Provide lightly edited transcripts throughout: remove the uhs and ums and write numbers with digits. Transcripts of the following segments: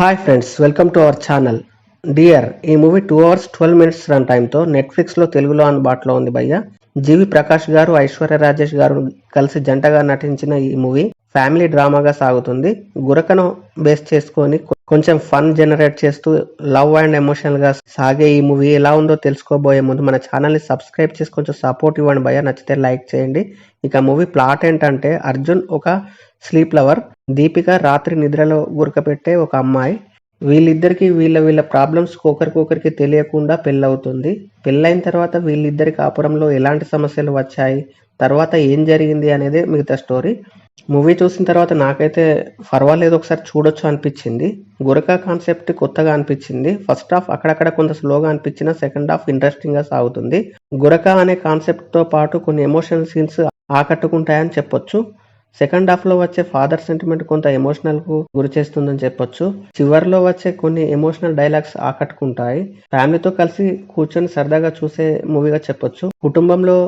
Hi friends, welcome to our channel. Dear, ఈ movie 2 hours 12 minutes run టైంతో నెట్ఫ్లిక్స్లో తెలుగులో అందుబాటులో ఉంది భయ్య. జీవి ప్రకాష్ గారు, ఐశ్వర్య రాజేష్ గారు కలిసి జంటగా నటించిన ఈ మూవీ ఫ్యామిలీ డ్రామాగా సాగుతుంది. గురకను బేస్ చేసుకొని కొంచెం ఫన్ జనరేట్ చేస్తూ లవ్ అండ్ ఎమోషనల్ గా సాగే ఈ మూవీ ఎలా ఉందో తెలుసుకోబోయే ముందు మన ఛానల్ ని సబ్స్క్రైబ్ చేసి కొంచెం సపోర్ట్ ఇవ్వండి భయ్య. నచ్చితే లైక్ చేయండి. ఇక మూవీ ప్లాట్ ఏంటంటే, అర్జున్ ఒక స్లీప్ లవర్, దీపిక రాత్రి నిద్రలో గురకపెట్టే ఒక అమ్మాయి. వీళ్ళిద్దరికి వీళ్ళ ప్రాబ్లమ్స్ ఒకరికొకరికి తెలియకుండా పెళ్ళవుతుంది. పెళ్ళైన తర్వాత వీళ్ళిద్దరి కాపురంలో ఎలాంటి సమస్యలు వచ్చాయి, తర్వాత ఏం జరిగింది అనేది మిగతా స్టోరీ. మూవీ చూసిన తర్వాత నాకైతే పర్వాలేదు, ఒకసారి చూడొచ్చు అనిపించింది. గురక కాన్సెప్ట్ కొత్తగా అనిపించింది. ఫస్ట్ హాఫ్ అక్కడక్కడ కొంత స్లోగా అనిపించిన సెకండ్ హాఫ్ ఇంట్రెస్టింగ్ గా సాగుతుంది. గురక అనే కాన్సెప్ట్ తో పాటు కొన్ని ఎమోషనల్ సీన్స్ ఆకట్టుకుంటాయని చెప్పొచ్చు. సెకండ్ హాఫ్ లో వచ్చే ఫాదర్ సెంటిమెంట్ కొంత ఎమోషనల్ కు గురి చేస్తుందని చెప్పొచ్చు. చివరిలో వచ్చే కొన్ని ఎమోషనల్ డైలాగ్స్ ఆకట్టుకుంటాయి. ఫ్యామిలీతో కలిసి కూర్చొని సరదాగా చూసే మూవీగా చెప్పొచ్చు. కుటుంబంలో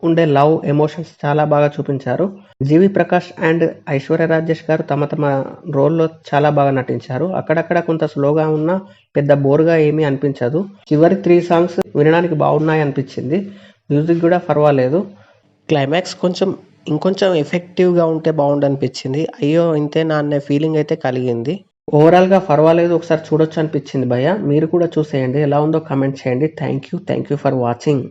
ఉండే లవ్, ఎమోషన్స్ చాలా బాగా చూపించారు. జీవి ప్రకాష్ అండ్ ఐశ్వర్య రాజేష్ గారు తమ రోల్లో చాలా బాగా నటించారు. అక్కడక్కడ కొంత స్లోగా ఉన్నా పెద్ద బోర్గా ఏమీ అనిపించదు. చివరి 3 సాంగ్స్ వినడానికి బాగున్నాయి అనిపించింది. మ్యూజిక్ కూడా పర్వాలేదు. క్లైమాక్స్ ఇంకొంచెం ఎఫెక్టివ్గా ఉంటే బాగుండు అనిపించింది. అయ్యో ఇంతేనా అనే ఫీలింగ్ అయితే కలిగింది. ఓవరాల్గా పర్వాలేదు, ఒకసారి చూడొచ్చు అనిపించింది భయ్య. మీరు కూడా చూసేయండి, ఎలా ఉందో కామెంట్ చేయండి. Thank you for watching.